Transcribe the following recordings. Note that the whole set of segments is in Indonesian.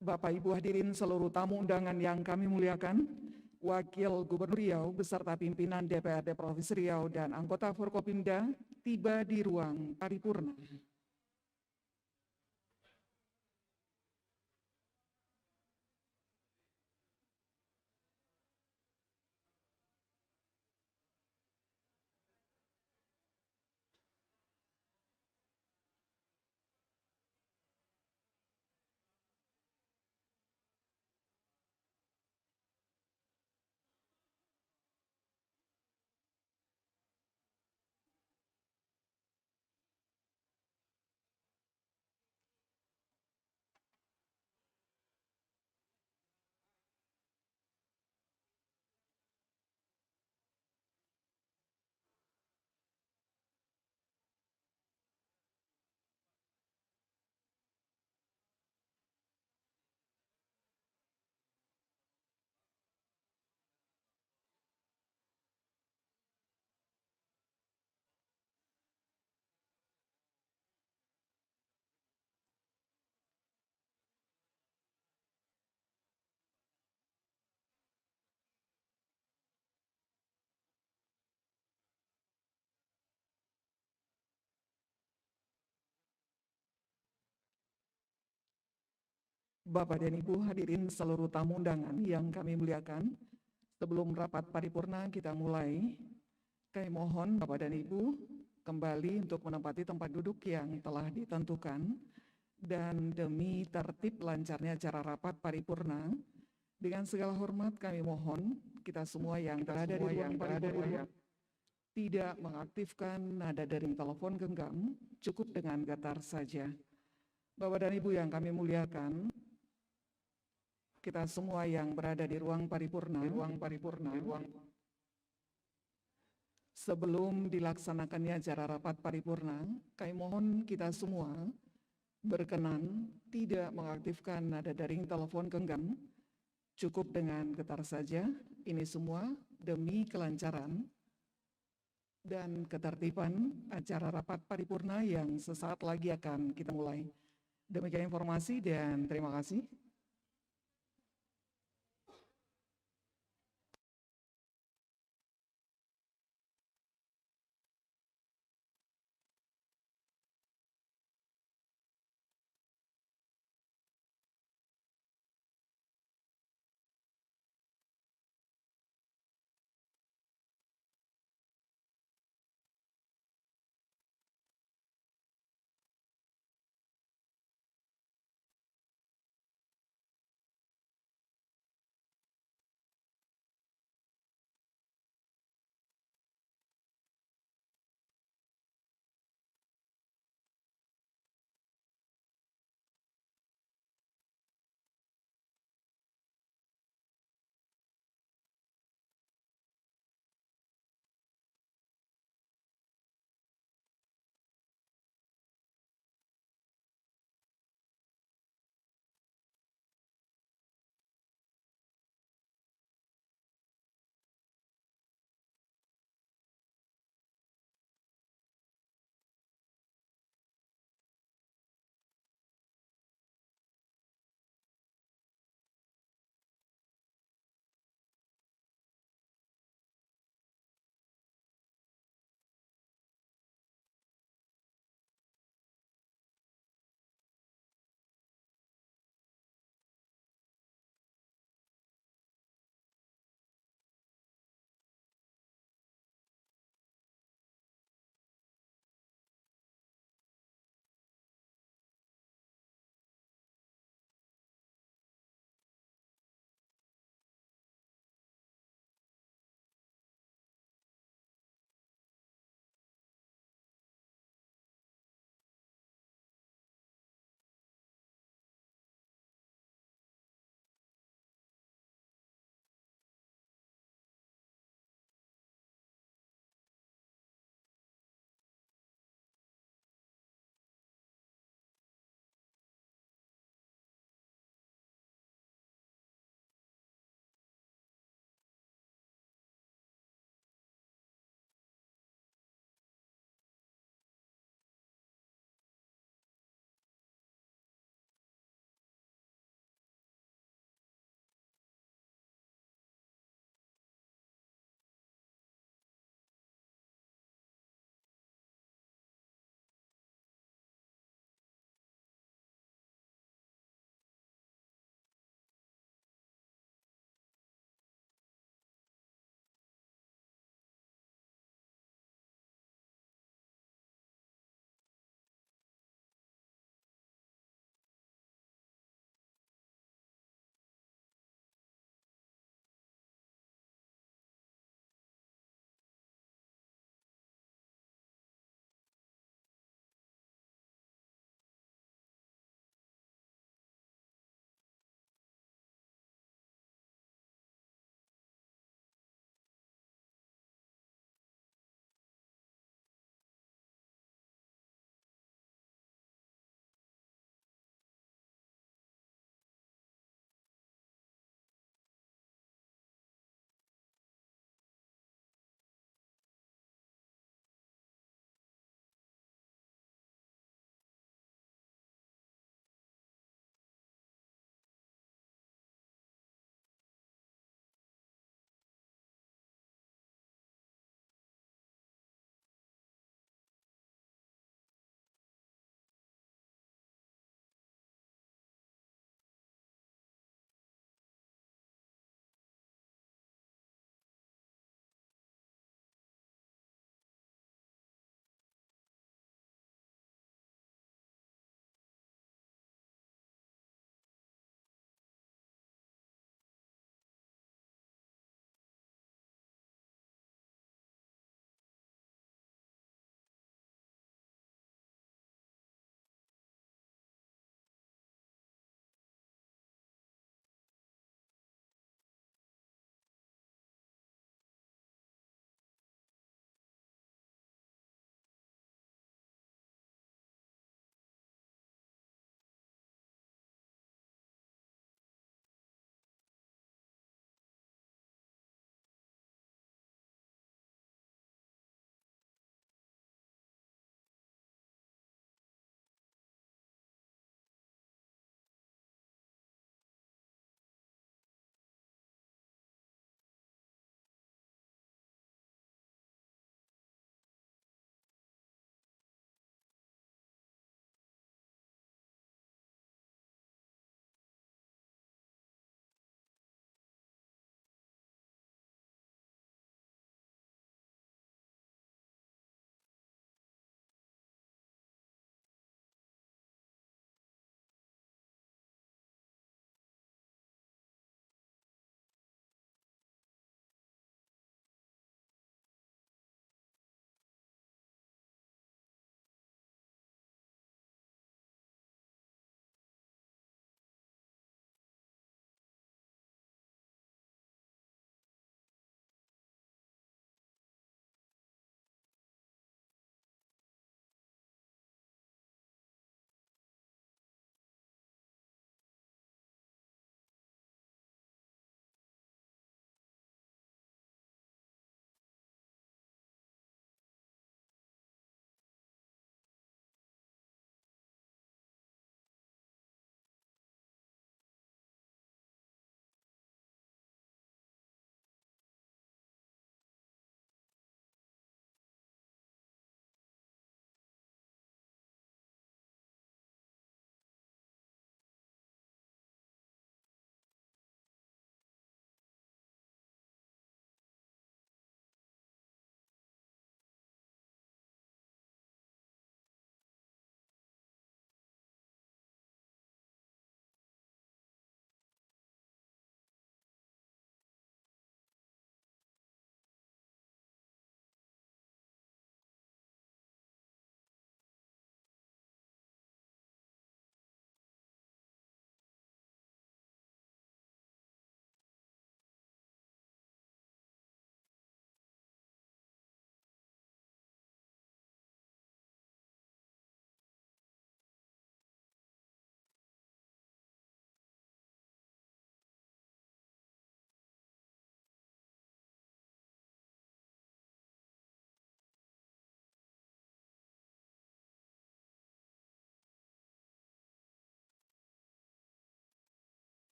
Bapak Ibu hadirin seluruh tamu undangan yang kami muliakan, Wakil Gubernur Riau beserta pimpinan DPRD Provinsi Riau dan anggota Forkopimda tiba di ruang paripurna. Bapak dan Ibu hadirin seluruh tamu undangan yang kami muliakan, sebelum rapat paripurna kita mulai, kami mohon Bapak dan Ibu kembali untuk menempati tempat duduk yang telah ditentukan dan demi tertib lancarnya acara rapat paripurna, dengan segala hormat kami mohon kita semua yang berada di ruang paripurna tidak mengaktifkan nada dering telepon genggam, cukup dengan getar saja. Bapak dan Ibu yang kami muliakan, kita semua yang berada di ruang paripurna, sebelum dilaksanakannya acara rapat paripurna, kami mohon kita semua berkenan tidak mengaktifkan nada dering telepon genggam, cukup dengan getar saja. Ini semua demi kelancaran dan ketertiban acara rapat paripurna yang sesaat lagi akan kita mulai. Demikian informasi dan terima kasih.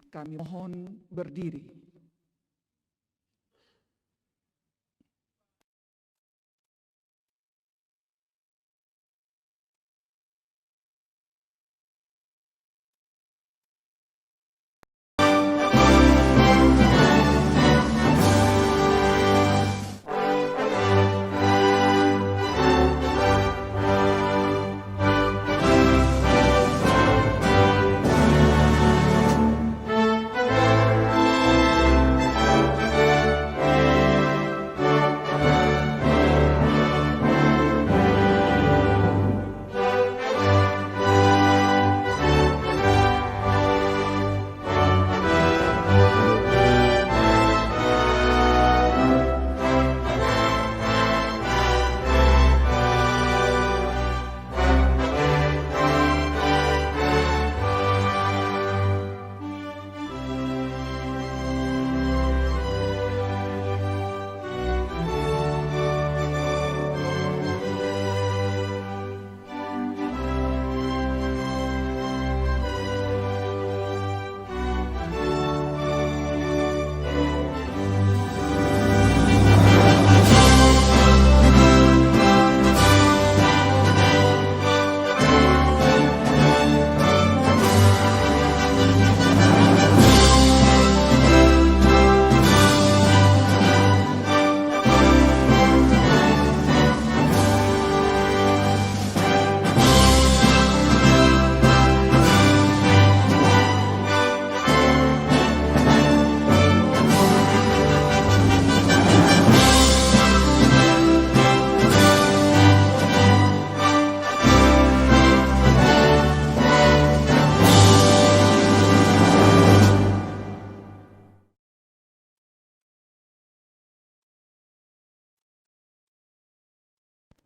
kami mohon berdiri.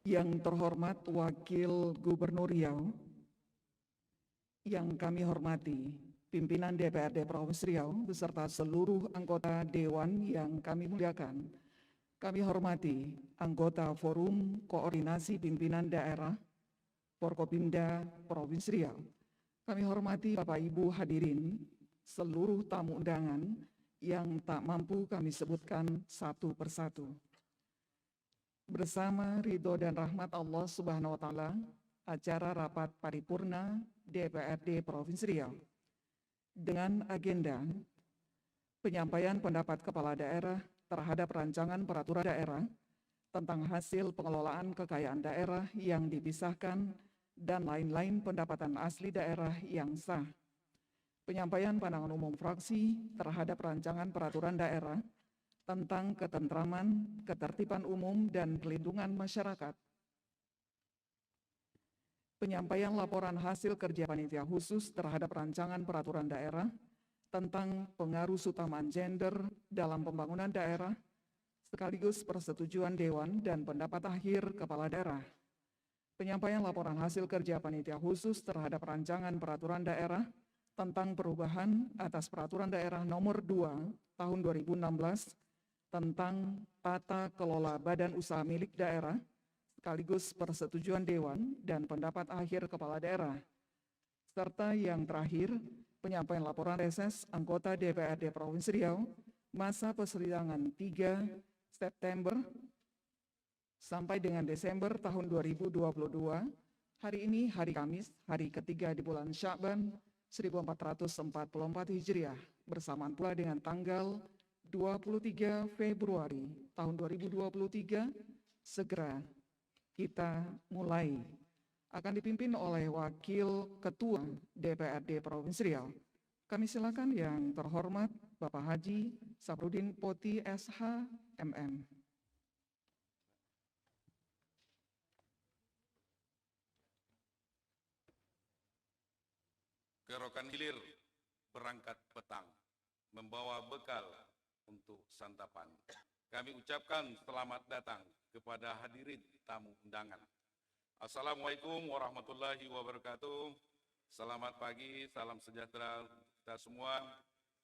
Yang terhormat Wakil Gubernur Riau, yang kami hormati pimpinan DPRD Provinsi Riau beserta seluruh anggota Dewan yang kami muliakan, kami hormati anggota Forum Koordinasi Pimpinan Daerah Forkopimda Provinsi Riau, kami hormati Bapak Ibu hadirin, seluruh tamu undangan yang tak mampu kami sebutkan satu persatu. Bersama ridho dan rahmat Allah Subhanahu wa Ta'ala, acara rapat paripurna DPRD Provinsi Riau dengan agenda penyampaian pendapat kepala daerah terhadap rancangan peraturan daerah tentang hasil pengelolaan kekayaan daerah yang dipisahkan dan lain-lain pendapatan asli daerah yang sah. Penyampaian pandangan umum fraksi terhadap rancangan peraturan daerah tentang ketentraman, ketertiban umum, dan pelindungan masyarakat. Penyampaian laporan hasil kerja panitia khusus terhadap rancangan peraturan daerah tentang pengaruh utamaan gender dalam pembangunan daerah, sekaligus persetujuan Dewan dan pendapat akhir Kepala Daerah. Penyampaian laporan hasil kerja panitia khusus terhadap rancangan peraturan daerah tentang perubahan atas peraturan daerah nomor 2 tahun 2016 tentang tata kelola badan usaha milik daerah, sekaligus persetujuan Dewan dan pendapat akhir Kepala Daerah. Serta yang terakhir, penyampaian laporan reses anggota DPRD Provinsi Riau, masa persidangan 3 September sampai dengan Desember tahun 2022, hari ini hari Kamis, hari ketiga di bulan Sya'ban 1444 Hijriah, bersamaan pula dengan tanggal 23 Februari tahun 2023, segera kita mulai. Akan dipimpin oleh Wakil Ketua DPRD Provinsi Riau. Kami silakan yang terhormat Bapak Haji Saprudin Poti SH MM. Kerokan hilir berangkat petang, membawa bekal untuk santapan. Kami ucapkan selamat datang kepada hadirin tamu undangan. Assalamualaikum warahmatullahi wabarakatuh. Selamat pagi, salam sejahtera kita semua.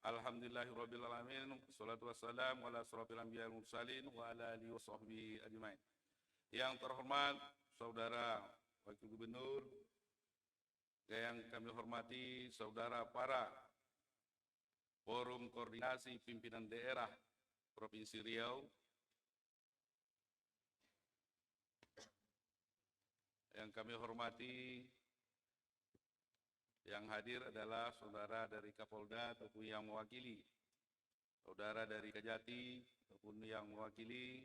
Alhamdulillahirrabbilalamin. Wassalatu wassalamu ala asrofil anbiya wal mursalin wa ala alihi wa sahbihi ajmain. Yang terhormat Saudara Wakil Gubernur, yang kami hormati saudara para Forum Koordinasi Pimpinan Daerah Provinsi Riau, yang kami hormati, yang hadir adalah saudara dari Kapolda ataupun yang mewakili, saudara dari Kejati ataupun yang mewakili,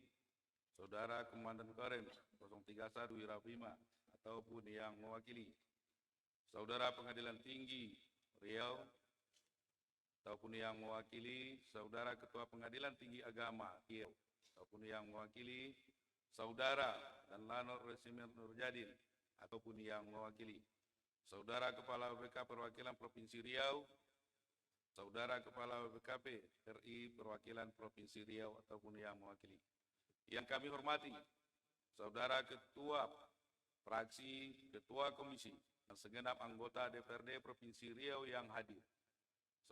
saudara Komandan Korem 031 Wirabima ataupun yang mewakili, saudara Pengadilan Tinggi Riau ataupun yang mewakili, saudara Ketua Pengadilan Tinggi Agama Riau ataupun yang mewakili, saudara dan Lanor Resimen Nurjadin ataupun yang mewakili, saudara Kepala BPK Perwakilan Provinsi Riau, saudara Kepala BPKP RI Perwakilan Provinsi Riau ataupun yang mewakili. Yang kami hormati, saudara Ketua Fraksi, Ketua Komisi, dan segenap anggota DPRD Provinsi Riau yang hadir,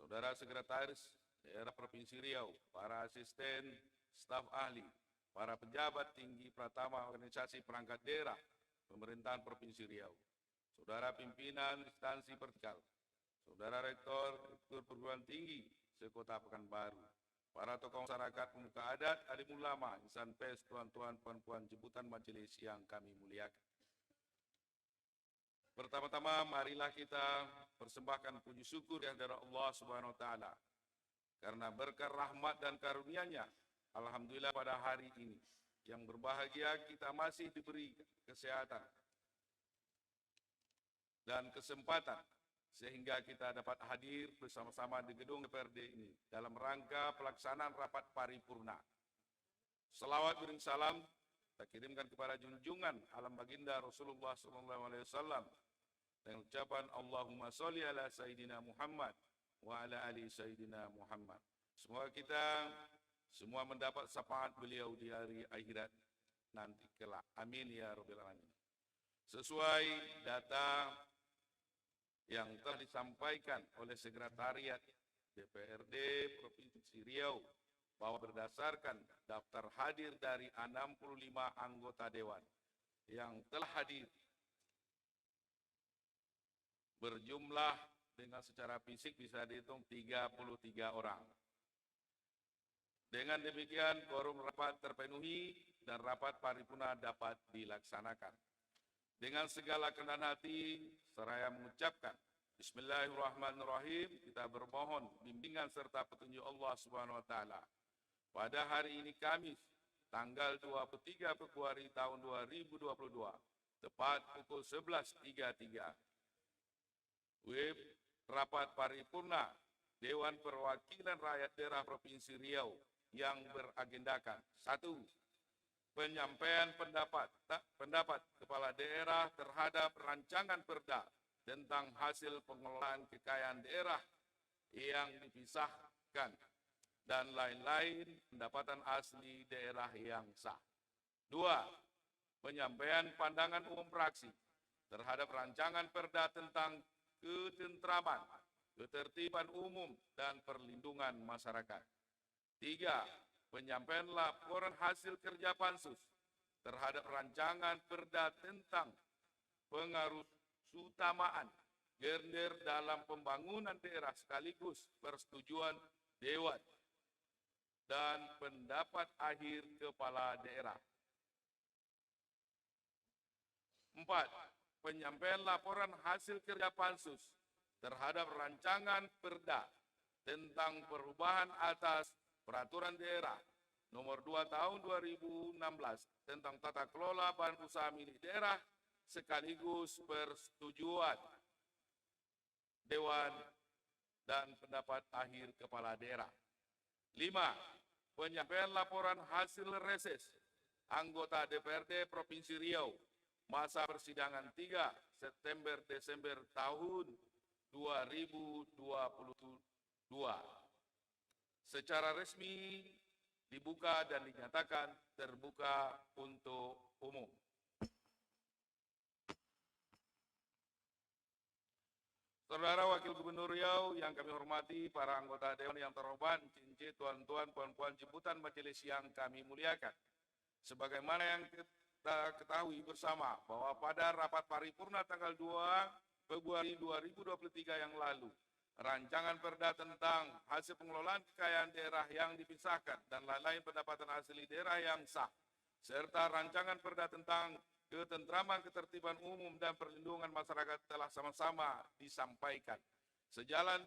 saudara Sekretaris Daerah Provinsi Riau, para asisten, staf ahli, para pejabat tinggi pratama organisasi perangkat daerah pemerintahan Provinsi Riau, saudara pimpinan instansi vertikal, saudara rektor perguruan tinggi sekota Pekanbaru, para tokoh masyarakat, pemuka adat, alim ulama, insan pers, tuan-tuan, puan-puan, jemputan majelis yang kami muliakan. Pertama-tama marilah kita persembahkan puji syukur kehadirat Allah Subhanahu wa taala karena berkat rahmat dan karunia-Nya, alhamdulillah pada hari ini yang berbahagia kita masih diberi kesehatan dan kesempatan sehingga kita dapat hadir bersama-sama di gedung DPRD ini dalam rangka pelaksanaan rapat paripurna. Selawat beriring salam kita kirimkan kepada junjungan alam baginda Rasulullah SAW dengan ucapan Allahumma sholli ala Sayyidina Muhammad wa ala ali Sayyidina Muhammad. Semoga kita semua mendapat syafaat beliau di hari akhirat nanti kelak. Amin ya Rabbil Alamin. Sesuai data yang telah disampaikan oleh Sekretariat DPRD Provinsi Riau bahwa berdasarkan daftar hadir dari 65 anggota Dewan yang telah hadir berjumlah dengan secara fisik bisa dihitung 33 orang. Dengan demikian quorum rapat terpenuhi dan rapat paripurna dapat dilaksanakan. Dengan segala kerendahan hati seraya mengucapkan Bismillahirrahmanirrahim, kita bermohon bimbingan serta petunjuk Allah Subhanahu wa taala. Pada hari ini Kamis, tanggal 23 Februari tahun 2022, tepat pukul 11.33. WIB rapat paripurna Dewan Perwakilan Rakyat Daerah Provinsi Riau yang beragendakan: 1. Penyampaian pendapat Kepala Daerah terhadap rancangan perda tentang hasil pengelolaan kekayaan daerah yang dipisahkan dan lain-lain pendapatan asli daerah yang sah. 2. Penyampaian pandangan umum fraksi terhadap rancangan perda tentang ketentraman, ketertiban umum, dan perlindungan masyarakat. 3. Penyampaian laporan hasil kerja Pansus terhadap rancangan perda tentang pengaruh utamaan gender dalam pembangunan daerah sekaligus persetujuan Dewan dan pendapat akhir Kepala Daerah. 4. Penyampaian laporan hasil kerja Pansus terhadap rancangan perda tentang perubahan atas Peraturan Daerah Nomor 2 Tahun 2016 tentang tata kelola badan usaha milik daerah sekaligus persetujuan Dewan dan pendapat akhir Kepala Daerah. 5. Penyampaian laporan hasil reses anggota DPRD Provinsi Riau masa persidangan 3 September-Desember tahun 2022 secara resmi dibuka dan dinyatakan terbuka untuk umum. Saudara Wakil Gubernur Riau yang kami hormati, para anggota Dewan yang terhormat, cincin, tuan-tuan, puan-puan, jemputan majelis yang kami muliakan. Sebagaimana yang kita ketahui bersama bahwa pada rapat paripurna tanggal 2 Februari 2023 yang lalu, rancangan perda tentang hasil pengelolaan kekayaan daerah yang dipisahkan dan lain-lain pendapatan asli daerah yang sah, serta rancangan perda tentang ketentraman, ketertiban umum, dan perlindungan masyarakat telah sama-sama disampaikan. Sejalan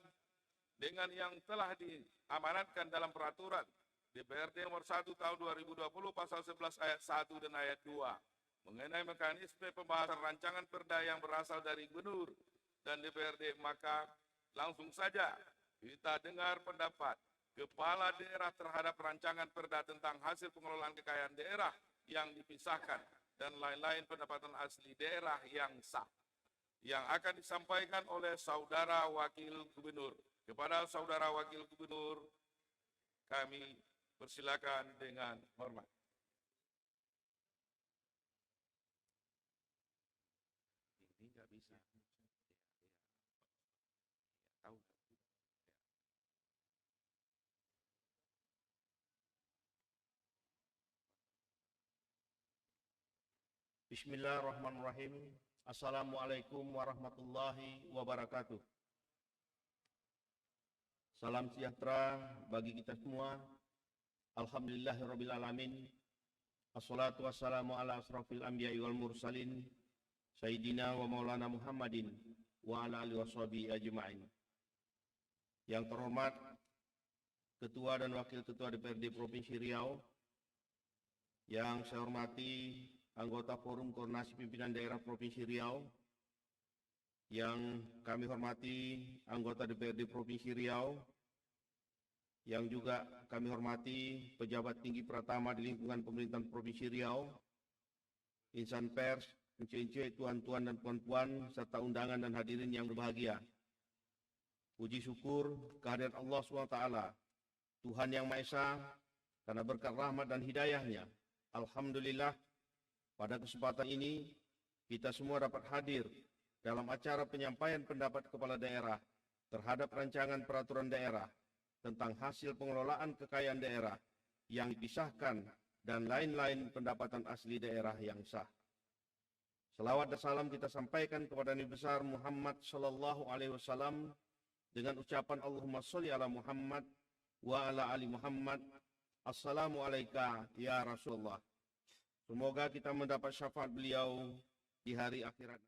dengan yang telah diamanatkan dalam peraturan DPRD nomor 1 tahun 2020 pasal 11 ayat 1 dan ayat 2 mengenai mekanisme pembahasan rancangan perda yang berasal dari Gubernur dan DPRD, maka langsung saja kita dengar pendapat Kepala Daerah terhadap rancangan perda tentang hasil pengelolaan kekayaan daerah yang dipisahkan dan lain-lain pendapatan asli daerah yang sah, yang akan disampaikan oleh Saudara Wakil Gubernur. Kepada Saudara Wakil Gubernur, kami persilakan dengan hormat. Ini nggak bisa. Tahu. Bismillahirrahmanirrahim. Assalamualaikum warahmatullahi wabarakatuh. Salam sejahtera bagi kita semua. Alhamdulillahirabbil alamin. Assalatu wassalamu ala asrafil anbiya'i wal mursalin Sayyidina wa maulana Muhammadin wa ala alihi washabihi ajma'in. Yang terhormat Ketua dan Wakil Ketua DPRD Provinsi Riau, yang saya hormati anggota Forum Koordinasi Pimpinan Daerah Provinsi Riau, yang kami hormati anggota DPRD Provinsi Riau, yang juga kami hormati pejabat tinggi Pratama di lingkungan pemerintahan Provinsi Riau, insan pers, encik-encik, tuan-tuan dan puan-puan, serta undangan dan hadirin yang berbahagia. Puji syukur kehadirat Allah SWT, Tuhan Yang Maha Esa, karena berkat rahmat dan hidayahnya, alhamdulillah, pada kesempatan ini kita semua dapat hadir dalam acara penyampaian pendapat kepala daerah terhadap rancangan peraturan daerah tentang hasil pengelolaan kekayaan daerah yang dipisahkan dan lain-lain pendapatan asli daerah yang sah. Selawat dan salam kita sampaikan kepada Nabi besar Muhammad sallallahu alaihi wasallam dengan ucapan Allahumma sholli ala Muhammad wa ala ali Muhammad. Assalamu alayka ya Rasulullah. Semoga kita mendapat syafaat beliau di hari akhirat.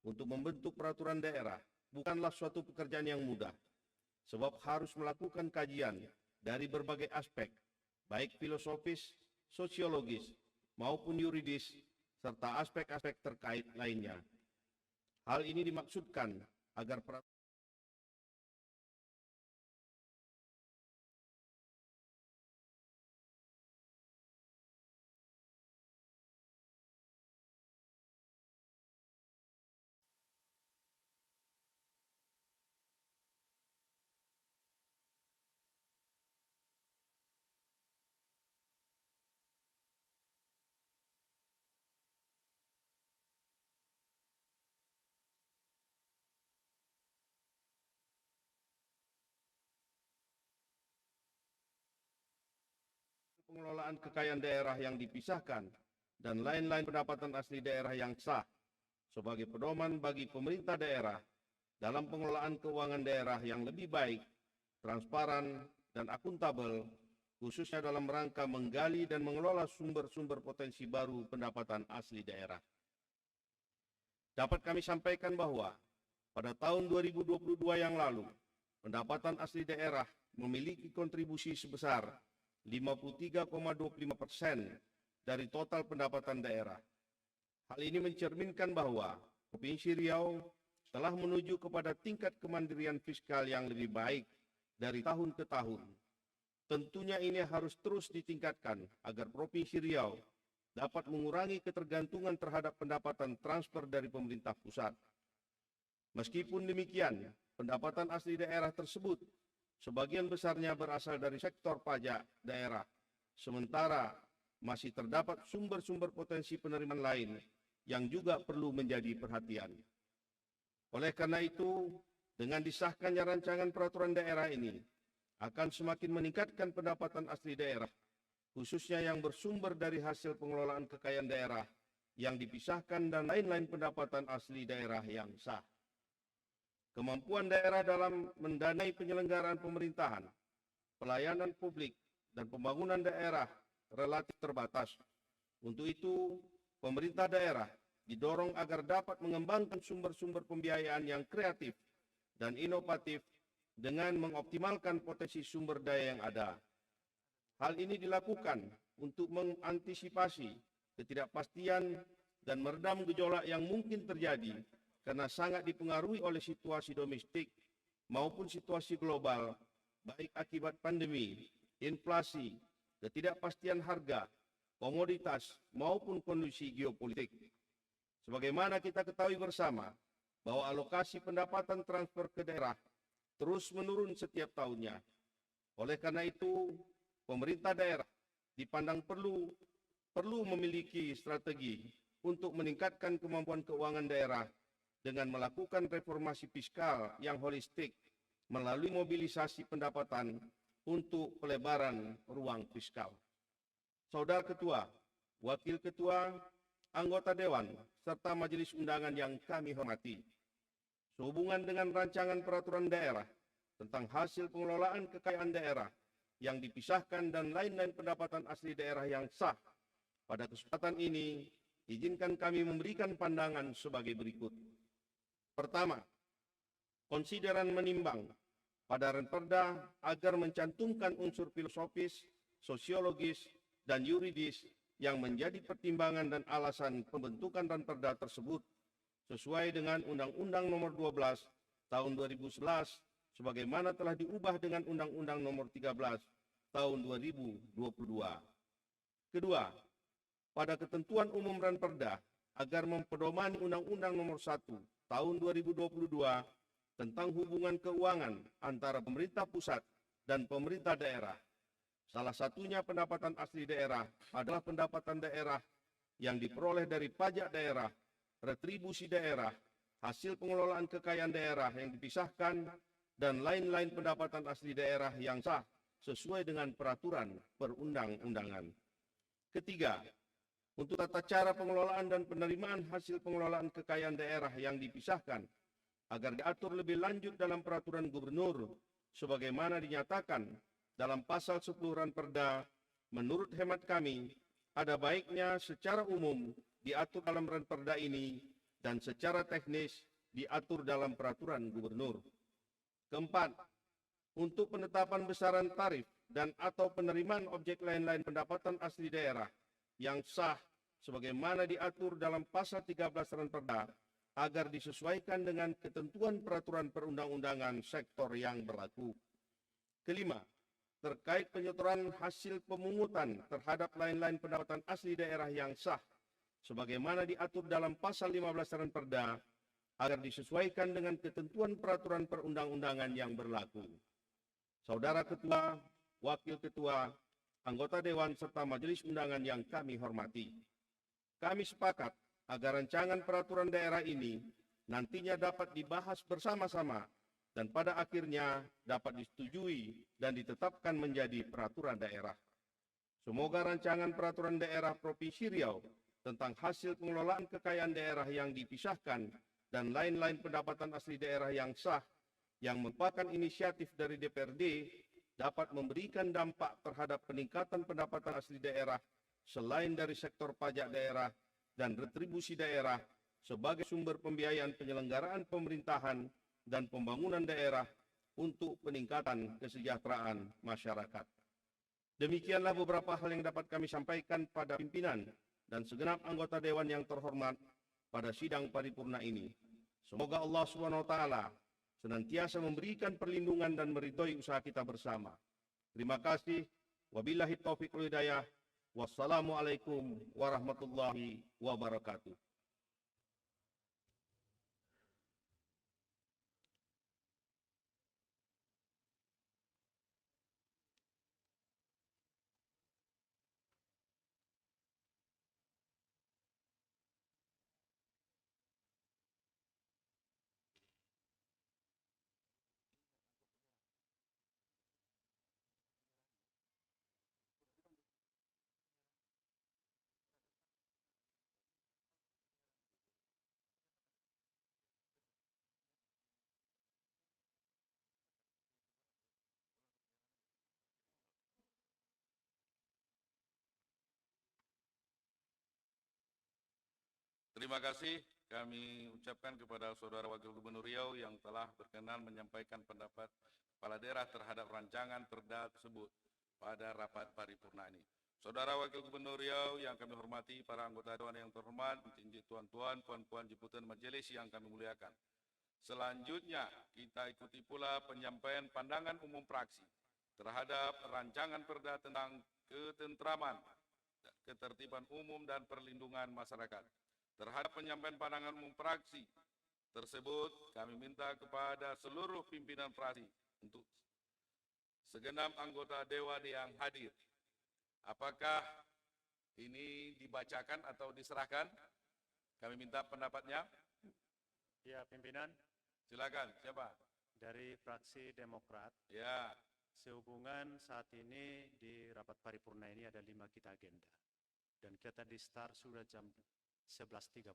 Untuk membentuk peraturan daerah bukanlah suatu pekerjaan yang mudah, sebab harus melakukan kajian dari berbagai aspek, baik filosofis, sosiologis, maupun yuridis, serta aspek-aspek terkait lainnya. Hal ini dimaksudkan agar peraturan pengelolaan kekayaan daerah yang dipisahkan dan lain-lain pendapatan asli daerah yang sah sebagai pedoman bagi pemerintah daerah dalam pengelolaan keuangan daerah yang lebih baik, transparan, dan akuntabel, khususnya dalam rangka menggali dan mengelola sumber-sumber potensi baru pendapatan asli daerah. Dapat kami sampaikan bahwa pada tahun 2022 yang lalu, pendapatan asli daerah memiliki kontribusi sebesar 53,25% dari total pendapatan daerah. Hal ini mencerminkan bahwa Provinsi Riau telah menuju kepada tingkat kemandirian fiskal yang lebih baik dari tahun ke tahun. Tentunya ini harus terus ditingkatkan agar Provinsi Riau dapat mengurangi ketergantungan terhadap pendapatan transfer dari pemerintah pusat. Meskipun demikian, pendapatan asli daerah tersebut sebagian besarnya berasal dari sektor pajak daerah, sementara masih terdapat sumber-sumber potensi penerimaan lain yang juga perlu menjadi perhatian. Oleh karena itu, dengan disahkannya rancangan peraturan daerah ini akan semakin meningkatkan pendapatan asli daerah, khususnya yang bersumber dari hasil pengelolaan kekayaan daerah yang dipisahkan dan lain-lain pendapatan asli daerah yang sah. Kemampuan daerah dalam mendanai penyelenggaraan pemerintahan, pelayanan publik, dan pembangunan daerah relatif terbatas. Untuk itu, pemerintah daerah didorong agar dapat mengembangkan sumber-sumber pembiayaan yang kreatif dan inovatif dengan mengoptimalkan potensi sumber daya yang ada. Hal ini dilakukan untuk mengantisipasi ketidakpastian dan meredam gejolak yang mungkin terjadi karena sangat dipengaruhi oleh situasi domestik maupun situasi global, baik akibat pandemi, inflasi, ketidakpastian harga, komoditas, maupun kondisi geopolitik. Sebagaimana kita ketahui bersama, bahwa alokasi pendapatan transfer ke daerah terus menurun setiap tahunnya. Oleh karena itu, pemerintah daerah dipandang perlu memiliki strategi untuk meningkatkan kemampuan keuangan daerah dengan melakukan reformasi fiskal yang holistik melalui mobilisasi pendapatan untuk pelebaran ruang fiskal. Saudara Ketua, Wakil Ketua, anggota Dewan, serta Majelis Undangan yang kami hormati, sehubungan dengan rancangan peraturan daerah tentang hasil pengelolaan kekayaan daerah yang dipisahkan dan lain-lain pendapatan asli daerah yang sah, pada kesempatan ini, izinkan kami memberikan pandangan sebagai berikut. Pertama, konsideran menimbang pada Renperda agar mencantumkan unsur filosofis, sosiologis, dan yuridis yang menjadi pertimbangan dan alasan pembentukan Renperda tersebut sesuai dengan Undang-Undang Nomor 12 Tahun 2011 sebagaimana telah diubah dengan Undang-Undang Nomor 13 Tahun 2022. Kedua, pada ketentuan umum Renperda agar mempedomani Undang-Undang Nomor 1 Tahun 2022 tentang hubungan keuangan antara pemerintah pusat dan pemerintah daerah. Salah satunya pendapatan asli daerah adalah pendapatan daerah yang diperoleh dari pajak daerah, retribusi daerah, hasil pengelolaan kekayaan daerah yang dipisahkan, dan lain-lain pendapatan asli daerah yang sah sesuai dengan peraturan perundang-undangan. Ketiga, untuk tata cara pengelolaan dan penerimaan hasil pengelolaan kekayaan daerah yang dipisahkan agar diatur lebih lanjut dalam peraturan gubernur sebagaimana dinyatakan dalam pasal 10 Renperda, menurut hemat kami ada baiknya secara umum diatur dalam Renperda ini dan secara teknis diatur dalam peraturan gubernur. Keempat, untuk penetapan besaran tarif dan atau penerimaan objek lain-lain pendapatan asli daerah yang sah sebagaimana diatur dalam pasal 13 Renperda agar disesuaikan dengan ketentuan peraturan perundang-undangan sektor yang berlaku. Kelima, terkait penyetoran hasil pemungutan terhadap lain-lain pendapatan asli daerah yang sah sebagaimana diatur dalam pasal 15 Renperda agar disesuaikan dengan ketentuan peraturan perundang-undangan yang berlaku. Saudara Ketua, Wakil Ketua, anggota Dewan serta Majelis Undangan yang kami hormati, kami sepakat agar rancangan peraturan daerah ini nantinya dapat dibahas bersama-sama dan pada akhirnya dapat disetujui dan ditetapkan menjadi peraturan daerah. Semoga rancangan peraturan daerah Provinsi Riau tentang hasil pengelolaan kekayaan daerah yang dipisahkan dan lain-lain pendapatan asli daerah yang sah yang merupakan inisiatif dari DPRD dapat memberikan dampak terhadap peningkatan pendapatan asli daerah selain dari sektor pajak daerah dan retribusi daerah sebagai sumber pembiayaan penyelenggaraan pemerintahan dan pembangunan daerah untuk peningkatan kesejahteraan masyarakat. Demikianlah beberapa hal yang dapat kami sampaikan pada pimpinan dan segenap anggota Dewan yang terhormat pada sidang paripurna ini. Semoga Allah SWT senantiasa memberikan perlindungan dan meridhoi usaha kita bersama. Terima kasih. Wabillahi taufiq wal hidayah. Wassalamualaikum warahmatullahi wabarakatuh. Terima kasih kami ucapkan kepada Saudara Wakil Gubernur Riau yang telah berkenan menyampaikan pendapat Kepala Daerah terhadap rancangan perda tersebut pada rapat paripurna ini. Saudara Wakil Gubernur Riau yang kami hormati, para anggota Dewan yang terhormat, tuan-tuan, puan-puan jemputan majelis yang kami muliakan. Selanjutnya, kita ikuti pula penyampaian pandangan umum fraksi terhadap rancangan perda tentang ketentraman, ketertiban umum dan perlindungan masyarakat. Terhadap penyampaian pandangan umum fraksi tersebut, kami minta kepada seluruh pimpinan fraksi untuk segenap anggota Dewan yang hadir. Apakah ini dibacakan atau diserahkan? Kami minta pendapatnya. Ya, pimpinan. Silakan, siapa? Dari fraksi Demokrat. Ya. Sehubungan saat ini di rapat paripurna ini ada 5 kita agenda. Dan kita di start sudah jam 11.30.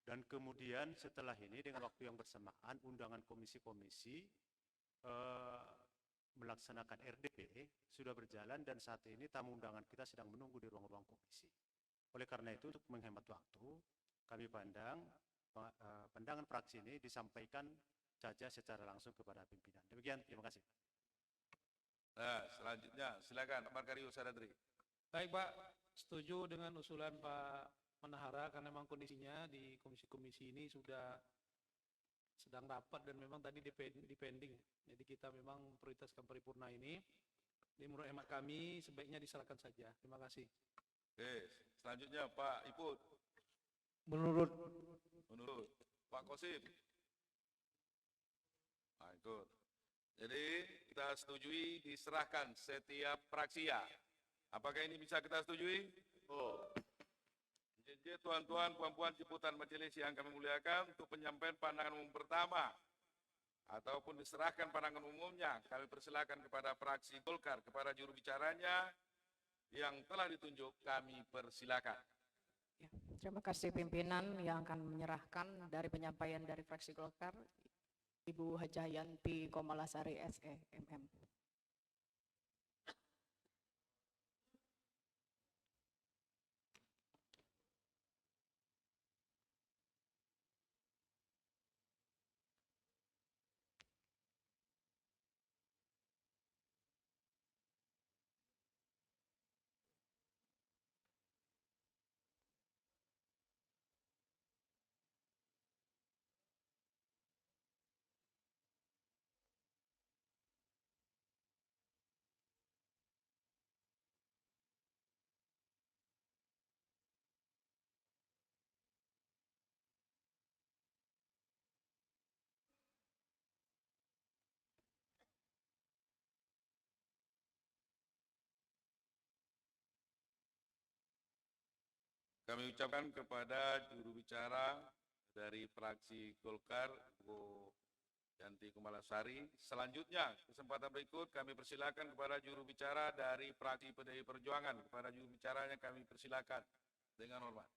Dan kemudian setelah ini dengan waktu yang bersamaan undangan komisi-komisi melaksanakan RDP sudah berjalan dan saat ini tamu undangan kita sedang menunggu di ruang-ruang komisi. Oleh karena itu untuk menghemat waktu kami pandang pandangan fraksi ini disampaikan saja secara langsung kepada pimpinan. Demikian, terima kasih. Nah, selanjutnya silakan Pak Markario Sadadri. Baik Pak, setuju dengan usulan Pak Manahara karena memang kondisinya di komisi-komisi ini sudah sedang rapat dan memang tadi dipending. Jadi kita memang prioritaskan paripurna ini. Jadi menurut hemat kami sebaiknya diserahkan saja. Terima kasih. Oke, selanjutnya Pak Iput. Menurut Pak Kosim. Nah, ikut. Jadi kita setujui diserahkan setiap fraksi ya. Apakah ini bisa kita setujui? Oh. Jadi tuan-tuan, puan-puan jemputan majelis yang kami muliakan, untuk penyampaian pandangan umum pertama ataupun diserahkan pandangan umumnya, kami persilakan kepada fraksi Golkar, kepada juru bicaranya yang telah ditunjuk, kami persilakan. Ya, terima kasih pimpinan yang akan menyerahkan dari penyampaian dari fraksi Golkar, Ibu Hajayanti Komalasari SE MM. Kami ucapkan kepada juru bicara dari fraksi Golkar, Bu Yanti Kumalasari. Selanjutnya, kesempatan berikut kami persilakan kepada juru bicara dari fraksi PDI Perjuangan. Kepada juru bicaranya kami persilakan dengan hormat.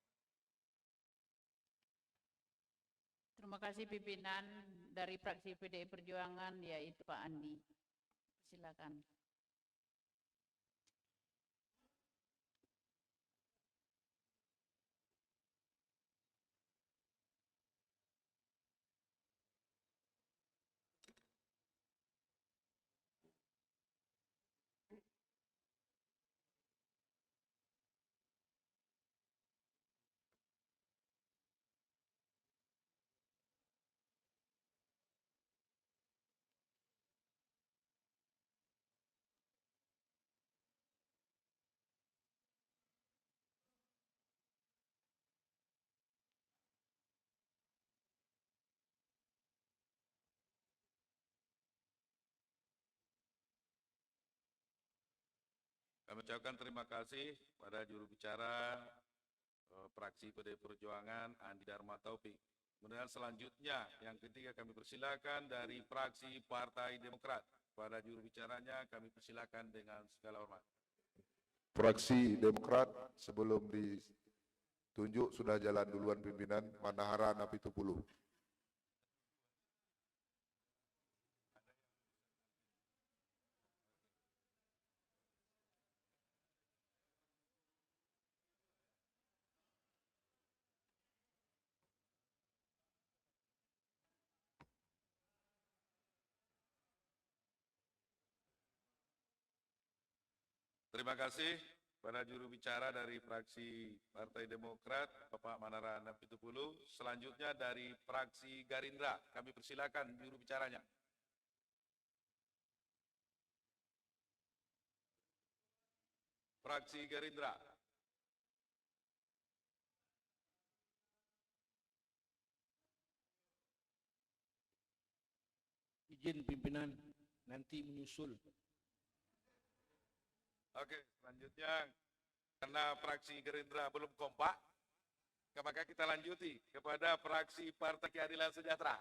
Terima kasih pimpinan dari fraksi PDI Perjuangan, yaitu Pak Andi. Silakan. Kami ucapkan terima kasih pada juru bicara fraksi PDI Perjuangan, Andi Dharma Taufik. Kemudian selanjutnya, yang ketiga kami persilakan dari fraksi Partai Demokrat. Pada juru bicaranya kami persilakan dengan segala hormat. Fraksi Demokrat sebelum ditunjuk sudah jalan duluan pimpinan Manahara Napitupulu. Terima kasih pada juru bicara dari fraksi Partai Demokrat, Bapak Manara Napitupulu. Selanjutnya dari fraksi Gerindra, kami persilakan juru bicaranya. Fraksi Gerindra. Izin pimpinan nanti menyusul. Oke, selanjutnya karena fraksi Gerindra belum kompak, maka kita lanjuti kepada fraksi Partai Keadilan Sejahtera.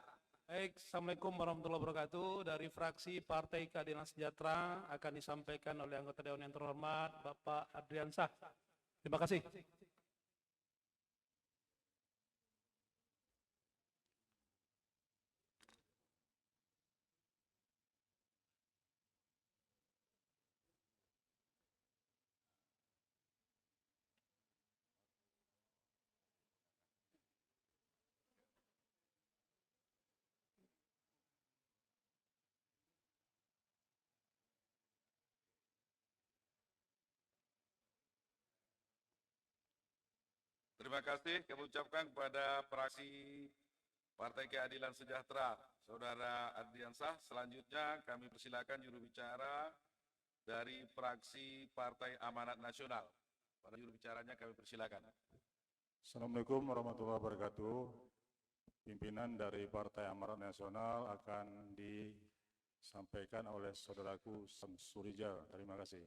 Baik, Assalamualaikum warahmatullahi wabarakatuh. Dari fraksi Partai Keadilan Sejahtera akan disampaikan oleh anggota Dewan yang terhormat Bapak Adriansah. Terima kasih. Terima kasih kami ucapkan kepada fraksi Partai Keadilan Sejahtera, Saudara Adriansah. Selanjutnya kami persilakan juru bicara dari fraksi Partai Amanat Nasional. Pada juru bicaranya kami persilakan. Assalamualaikum warahmatullahi wabarakatuh. Pimpinan dari Partai Amanat Nasional akan disampaikan oleh saudaraku Samsurijal. Terima kasih.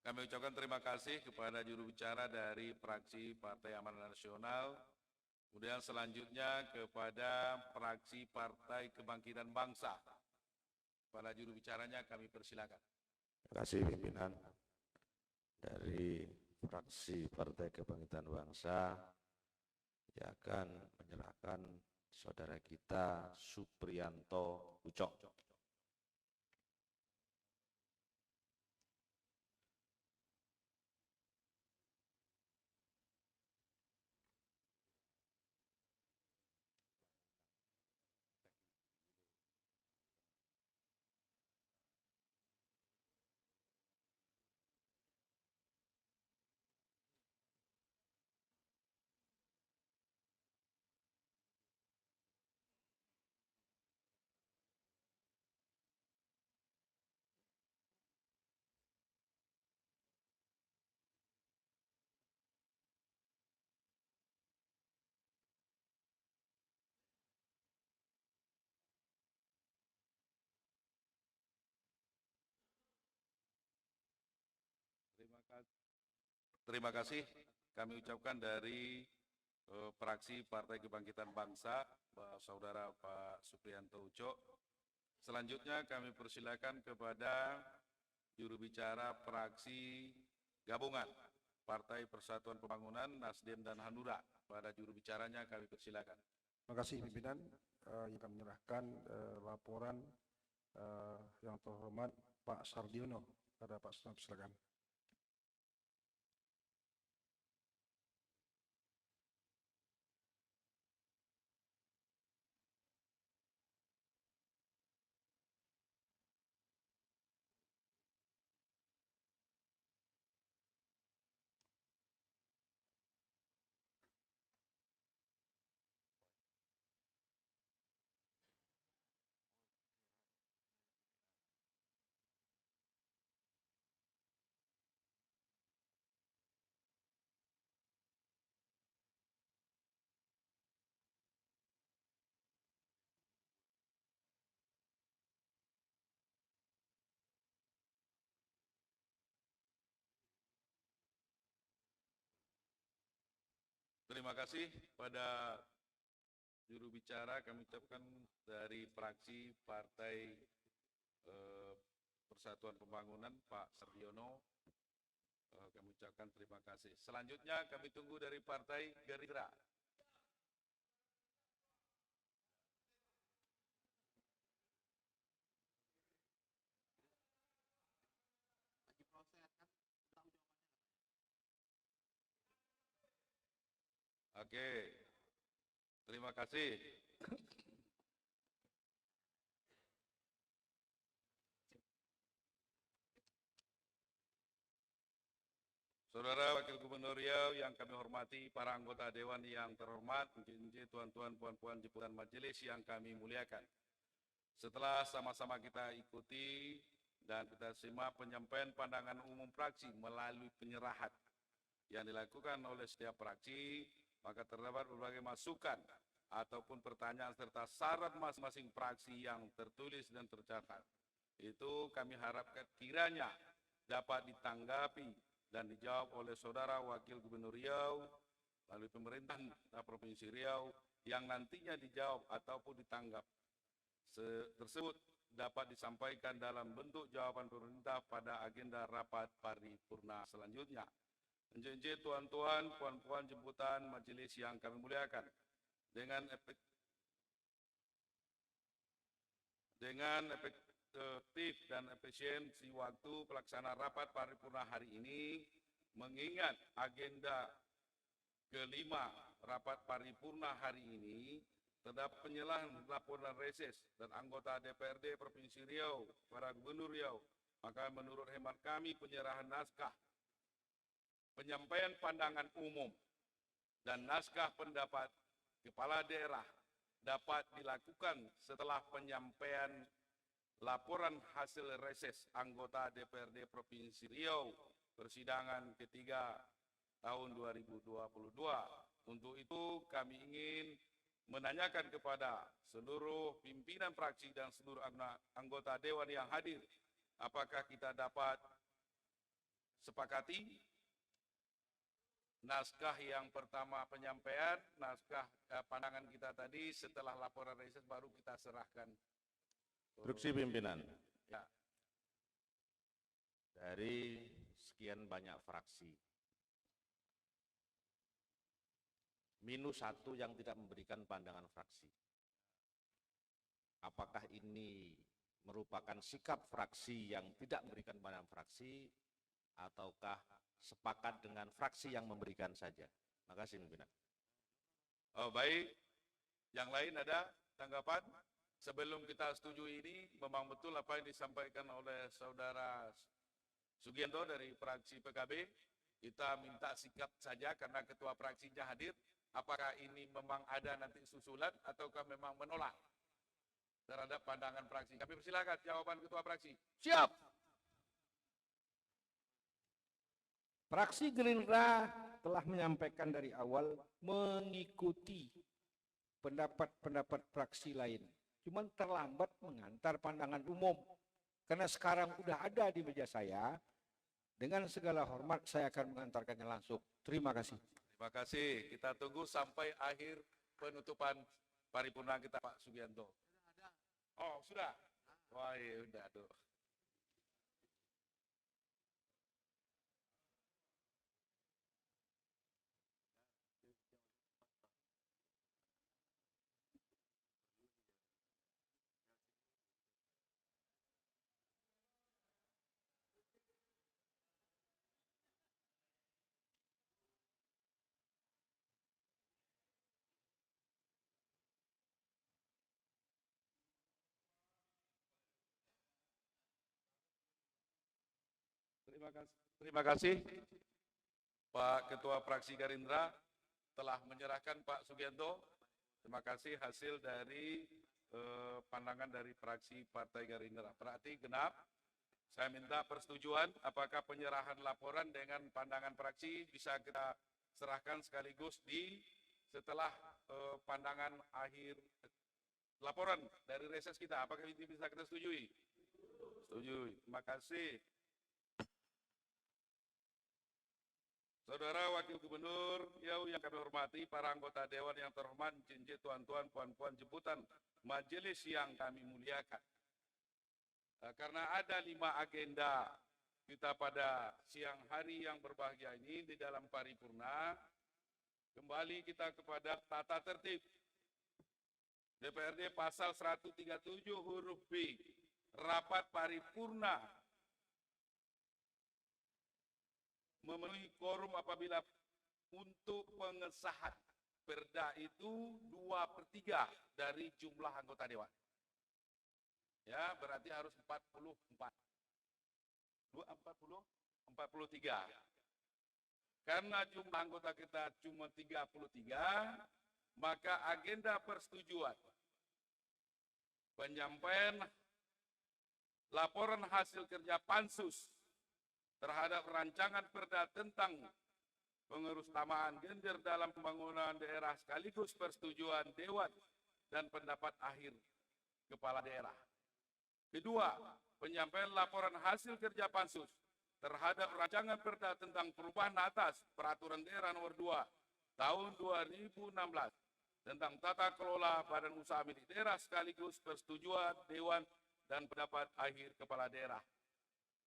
Kami ucapkan terima kasih kepada juru bicara dari fraksi Partai Amanat Nasional. Kemudian selanjutnya kepada fraksi Partai Kebangkitan Bangsa. Pada juru bicaranya kami persilakan. Terima kasih pimpinan dari fraksi Partai Kebangkitan Bangsa yang akan menyerahkan saudara kita Supriyanto Ucok. Terima kasih kami ucapkan dari fraksi Partai Kebangkitan Bangsa, Saudara Pak Supriyanto Ucok. Selanjutnya kami persilakan kepada juru bicara fraksi gabungan Partai Persatuan Pembangunan, Nasdem dan Hanura. Pada juru bicaranya kami persilakan. Terima kasih pimpinan yang akan menyerahkan laporan yang terhormat Pak Sardiono. Pada Pak Sardiono, silakan. Terima kasih pada juru bicara kami ucapkan dari fraksi Partai Persatuan Pembangunan Pak Sardiono. Kami ucapkan terima kasih. Selanjutnya kami tunggu dari Partai Gerindra. Oke, terima kasih. Saudara Wakil Gubernur Riau yang kami hormati, para anggota Dewan yang terhormat, tuan-tuan, puan-puan, jemputan majelis yang kami muliakan. Setelah sama-sama kita ikuti dan kita simak penyampaian pandangan umum fraksi melalui penyerahan yang dilakukan oleh setiap fraksi, maka terdapat berbagai masukan ataupun pertanyaan serta syarat masing-masing fraksi yang tertulis dan tercatat. Itu kami harapkan kiranya dapat ditanggapi dan dijawab oleh Saudara Wakil Gubernur Riau melalui pemerintahan Provinsi Riau yang nantinya dijawab ataupun ditanggap tersebut dapat disampaikan dalam bentuk jawaban pemerintah pada agenda rapat paripurna selanjutnya. Enje tuan-tuan, puan-puan jemputan majelis yang kami muliakan, dengan efektif dan efisiensi waktu pelaksanaan rapat paripurna hari ini, mengingat agenda kelima rapat paripurna hari ini terdapat penyerahan laporan reses dan anggota DPRD Provinsi Riau, para Gubernur Riau, maka menurut hemat kami penyerahan naskah penyampaian pandangan umum dan naskah pendapat kepala daerah dapat dilakukan setelah penyampaian laporan hasil reses anggota DPRD Provinsi Riau persidangan ketiga tahun 2022. Untuk itu kami ingin menanyakan kepada seluruh pimpinan fraksi dan seluruh anggota Dewan yang hadir, apakah kita dapat sepakati naskah yang pertama penyampaian, naskah pandangan kita tadi setelah laporan reses baru kita serahkan. Instruksi pimpinan. Ya. Dari sekian banyak fraksi, -1 yang tidak memberikan pandangan fraksi. Apakah ini merupakan sikap fraksi yang tidak memberikan pandangan fraksi, ataukah sepakat dengan fraksi yang memberikan saja? Terima kasih, pimpinan. Oh, baik. Yang lain ada tanggapan? Sebelum kita setuju ini, memang betul apa yang disampaikan oleh Saudara Sugianto dari fraksi PKB. Kita minta sikap saja karena ketua fraksinya hadir. Apakah ini memang ada nanti susulan ataukah memang menolak terhadap pandangan fraksi? Kami persilakan jawaban ketua fraksi. Siap. Fraksi Gerindra telah menyampaikan dari awal mengikuti pendapat-pendapat fraksi lain. Cuman terlambat mengantar pandangan umum. Karena sekarang udah ada di meja saya, dengan segala hormat saya akan mengantarkannya langsung. Terima kasih. Terima kasih. Kita tunggu sampai akhir penutupan paripurna kita, Pak Sugianto. Oh, sudah? Wah, ya udah, aduh. Terima kasih Pak Ketua Fraksi Gerindra telah menyerahkan Pak Sugianto. Terima kasih hasil dari pandangan dari fraksi Partai Gerindra. Berarti genap. Saya minta persetujuan apakah penyerahan laporan dengan pandangan fraksi bisa kita serahkan sekaligus setelah pandangan akhir laporan dari reses kita. Apakah ini bisa kita setujui? Setujui. Terima kasih. Saudara Wakil Gubernur Riau yang kami hormati, para anggota Dewan yang terhormat, cincin tuan-tuan, puan-puan jemputan, majelis yang kami muliakan. Karena ada 5 agenda kita pada siang hari yang berbahagia ini di dalam paripurna, kembali kita kepada tata tertib. DPRD pasal 137 huruf B, rapat paripurna memenuhi quorum apabila untuk pengesahan Perda itu 2/3 dari jumlah anggota dewan. Ya, berarti harus 44. 43. Karena jumlah anggota kita cuma 33, maka agenda persetujuan penyampaian laporan hasil kerja Pansus terhadap rancangan perda tentang pengerusamaan gender dalam pembangunan daerah sekaligus persetujuan Dewan dan pendapat akhir Kepala Daerah. Kedua, penyampaian laporan hasil kerja Pansus terhadap rancangan perda tentang perubahan atas Peraturan Daerah Nomor 2 Tahun 2016 tentang tata kelola badan usaha milik daerah sekaligus persetujuan Dewan dan pendapat akhir Kepala Daerah.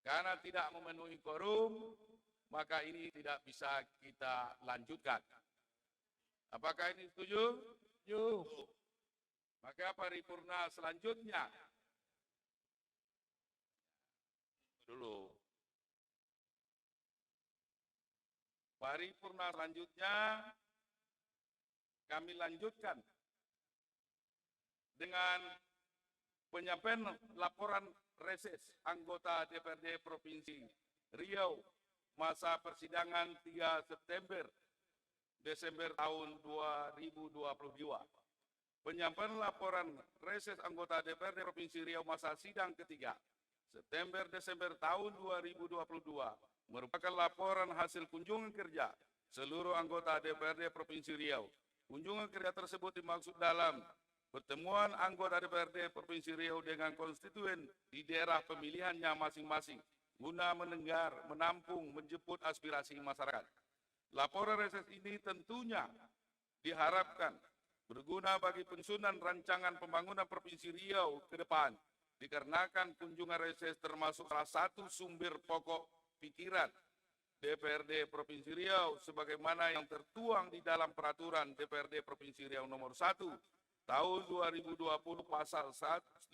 Karena tidak memenuhi quorum, maka ini tidak bisa kita lanjutkan. Apakah ini setuju? Setuju. Maka paripurna selanjutnya dulu. Paripurna selanjutnya kami lanjutkan dengan penyampaian laporan reses anggota DPRD Provinsi Riau masa persidangan 3 Desember tahun 2022. Penyampaian laporan reses anggota DPRD Provinsi Riau masa sidang ketiga September-Desember tahun 2022 merupakan laporan hasil kunjungan kerja seluruh anggota DPRD Provinsi Riau. Kunjungan kerja tersebut dimaksud dalam pertemuan anggota DPRD Provinsi Riau dengan konstituen di daerah pemilihannya masing-masing guna mendengar, menampung, menjemput aspirasi masyarakat. Laporan reses ini tentunya diharapkan berguna bagi penyusunan rancangan pembangunan Provinsi Riau ke depan, dikarenakan kunjungan reses termasuk salah satu sumber pokok pikiran DPRD Provinsi Riau sebagaimana yang tertuang di dalam peraturan DPRD Provinsi Riau nomor 1 tahun 2020 pasal 15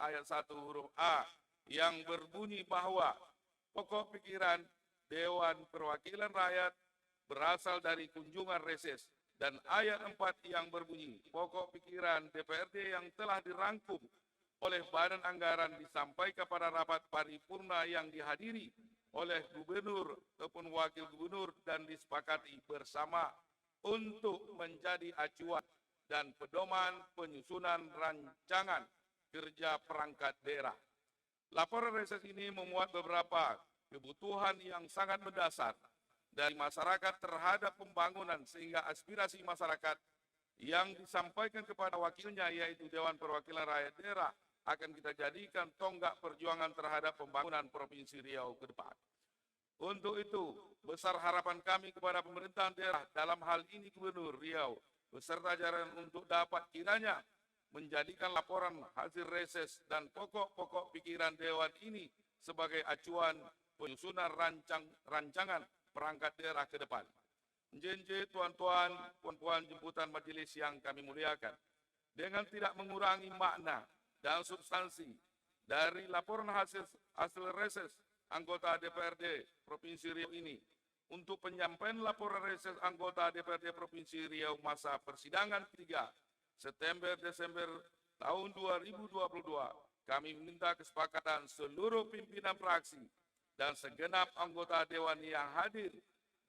ayat 1 huruf A yang berbunyi bahwa pokok pikiran Dewan Perwakilan Rakyat berasal dari kunjungan reses, dan ayat 4 yang berbunyi pokok pikiran DPRD yang telah dirangkum oleh Badan Anggaran disampaikan pada rapat paripurna yang dihadiri oleh Gubernur ataupun Wakil Gubernur dan disepakati bersama untuk menjadi acuan dan pedoman penyusunan rancangan kerja perangkat daerah. Laporan reses ini memuat beberapa kebutuhan yang sangat mendasar dari masyarakat terhadap pembangunan sehingga aspirasi masyarakat yang disampaikan kepada wakilnya yaitu Dewan Perwakilan Rakyat Daerah akan kita jadikan tonggak perjuangan terhadap pembangunan Provinsi Riau ke depan. Untuk itu, besar harapan kami kepada pemerintahan daerah dalam hal ini Gubernur Riau beserta jajaran untuk dapat kiranya menjadikan laporan hasil reses dan pokok-pokok pikiran Dewan ini sebagai acuan penyusunan rancangan perangkat daerah ke depan. Jenje tuan-tuan, puan-puan jemputan majelis yang kami muliakan, dengan tidak mengurangi makna dan substansi dari laporan hasil reses anggota DPRD Provinsi Riau ini, untuk penyampaian laporan reses anggota DPRD Provinsi Riau masa persidangan 3 September-Desember tahun 2022, kami meminta kesepakatan seluruh pimpinan fraksi dan segenap anggota Dewan yang hadir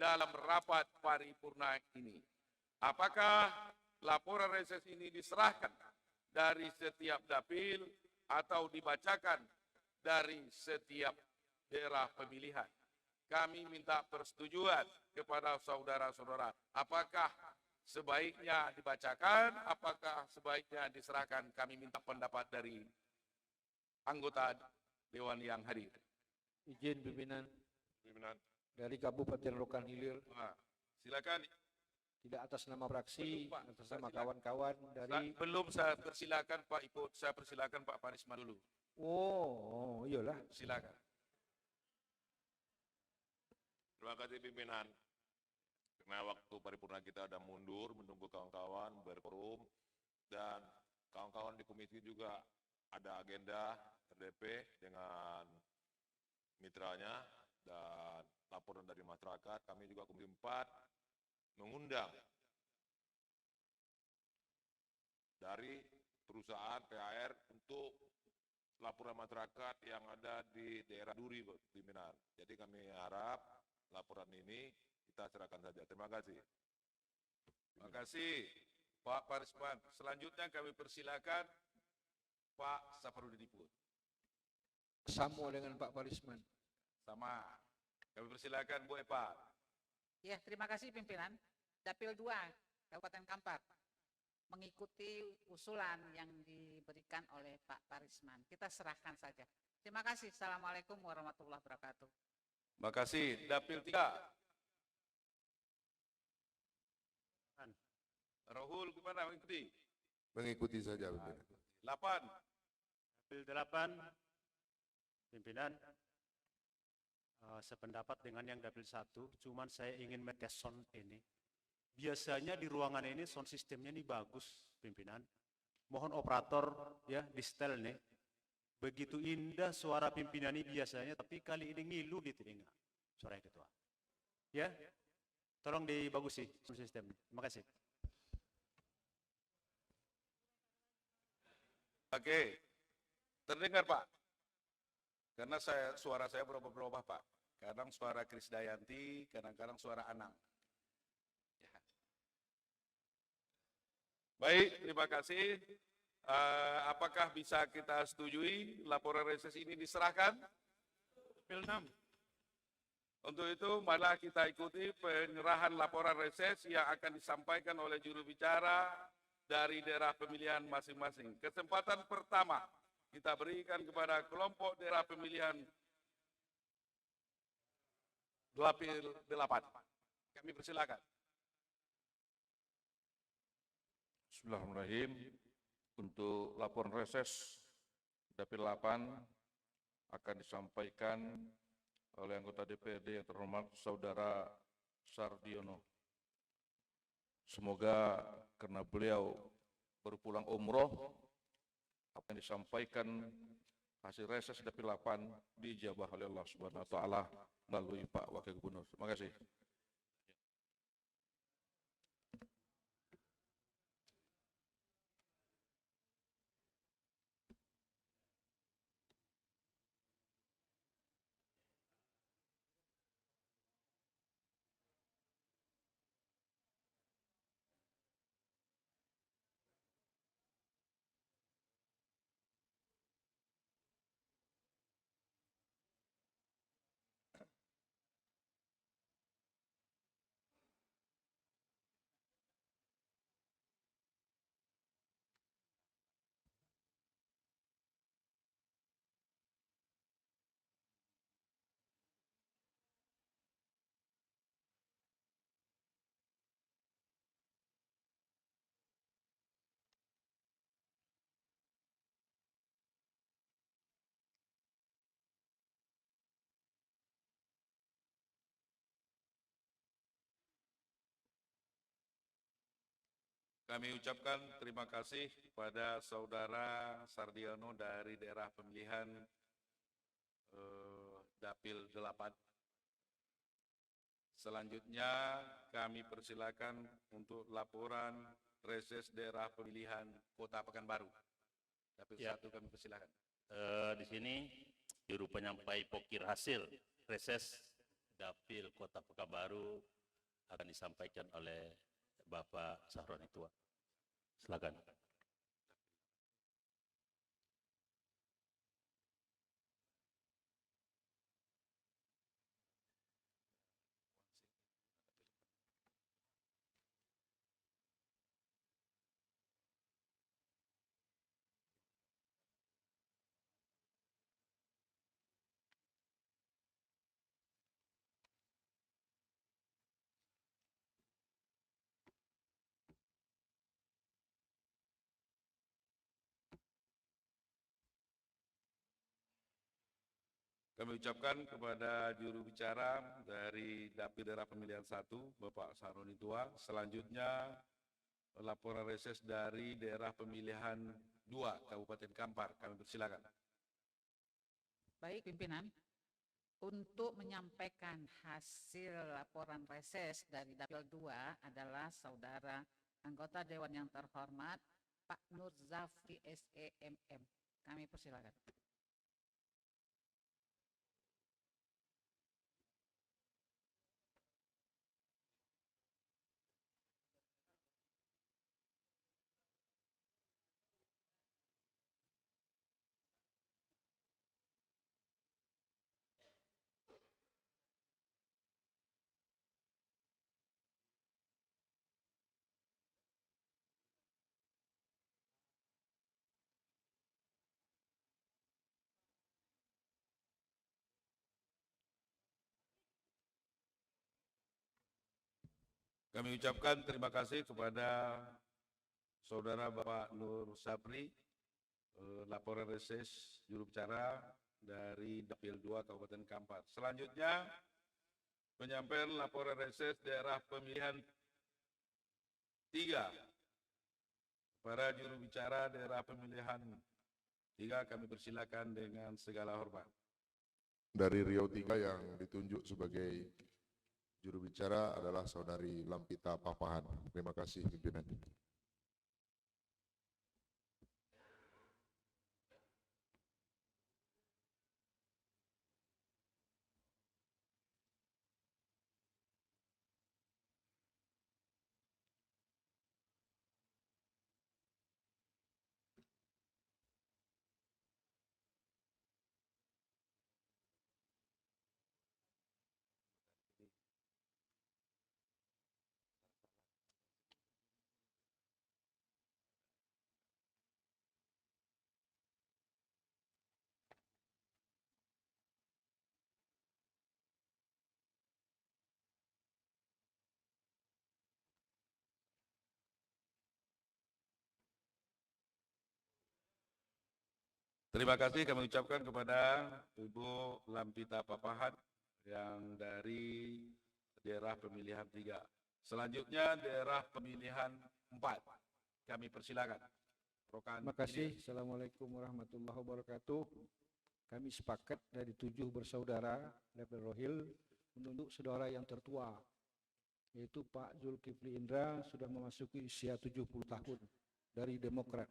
dalam rapat paripurna ini. Apakah laporan reses ini diserahkan dari setiap dapil atau dibacakan dari setiap daerah pemilihan? Kami minta persetujuan kepada saudara-saudara. Apakah sebaiknya dibacakan, apakah sebaiknya diserahkan? Kami minta pendapat dari anggota Dewan yang hadir. Izin pimpinan dari Kabupaten Rokan Hilir. Silakan. Tidak atas nama fraksi, atas nama kawan-kawan dari. Belum saya persilakan Pak Iput, saya persilakan Pak Parisman dulu. Oh, iyalah. Silakan. Terima kasih pimpinan. Karena waktu paripurna kita ada mundur, menunggu kawan-kawan berforum, dan kawan-kawan di komisi juga ada agenda RDP dengan mitranya dan laporan dari masyarakat. Kami juga Komisi 4 mengundang dari perusahaan PHR untuk laporan masyarakat yang ada di daerah Duri, pimpinan. Jadi kami harap laporan ini kita serahkan saja. Terima kasih. Terima kasih Pak Parisman. Selanjutnya kami persilakan Pak Safarudin Iput. Sama dengan Pak Parisman. Sama. Kami persilakan Bu Epa. Ya, terima kasih pimpinan. Dapil 2 Kabupaten Kampar mengikuti usulan yang diberikan oleh Pak Parisman. Kita serahkan saja. Terima kasih. Assalamualaikum warahmatullahi wabarakatuh. Terima kasih. Dapil 3. Rohul gimana mengikuti? Mengikuti saja, pimpinan. 8. Dapil 8, pimpinan, sependapat dengan yang dapil 1, cuman saya ingin metes sound ini. Biasanya di ruangan ini sound sistemnya ini bagus, pimpinan. Mohon operator ya di setel nih. Begitu indah suara pimpinan ini biasanya, tapi kali ini ngilu di telinga suara yang ketua. Ya, tolong dibagusi sound sistemnya. Terima kasih. Oke. Terdengar Pak? Karena suara saya berubah-ubah Pak. Kadang suara Krisdayanti, kadang-kadang suara Anang. Ya. Baik, terima kasih. Apakah bisa kita setujui laporan reses ini diserahkan? Dapil 6. Untuk itu, marilah kita ikuti penyerahan laporan reses yang akan disampaikan oleh juru bicara dari daerah pemilihan masing-masing. Kesempatan pertama kita berikan kepada kelompok daerah pemilihan Dapil 8. Kami persilakan. Bismillahirrahmanirrahim. Untuk laporan reses Dapil 8 akan disampaikan oleh anggota DPRD yang terhormat Saudara Sardiono. Semoga karena beliau baru pulang umroh, apa yang disampaikan hasil reses Dapil 8 dijabah oleh Allah Subhanahu wa taala melalui Pak Wakil Gubernur. Terima kasih. Kami ucapkan terima kasih kepada Saudara Sardiono dari daerah pemilihan Dapil 8. Selanjutnya kami persilakan untuk laporan reses daerah pemilihan Kota Pekanbaru. Dapil 1 kami persilakan. Di sini juru penyampai pokir hasil reses Dapil Kota Pekanbaru akan disampaikan oleh Bapak Sahroni Tua. Silakan. Kami ucapkan kepada juru bicara dari Dapil Daerah Pemilihan 1, Bapak Sahroni Tua. Selanjutnya laporan reses dari Daerah Pemilihan 2, Kabupaten Kampar. Kami persilakan. Baik pimpinan, untuk menyampaikan hasil laporan reses dari Dapil 2 adalah Saudara anggota Dewan yang terhormat Pak Nur Zafri SEMM. Kami persilakan. Kami ucapkan terima kasih kepada Saudara Bapak Nur Sapri, laporan reses juru bicara dari Dapil 2 Kabupaten Kampar. Selanjutnya, penyampaian laporan reses daerah pemilihan 3. Para juru bicara daerah pemilihan 3 kami persilakan dengan segala hormat. Dari Riau 3 yang ditunjuk sebagai juru bicara adalah Saudari Lampita Papahan. Terima kasih pimpinan. Terima kasih kami ucapkan kepada Ibu Lampita Papahan yang dari daerah pemilihan 3. Selanjutnya daerah pemilihan 4. Kami persilakan. Terima kasih. Assalamualaikum warahmatullahi wabarakatuh. Kami sepakat dari 7 bersaudara level Rohil menunjuk saudara yang tertua, yaitu Pak Zulkifli Indra sudah memasuki usia 70 tahun dari Demokrat.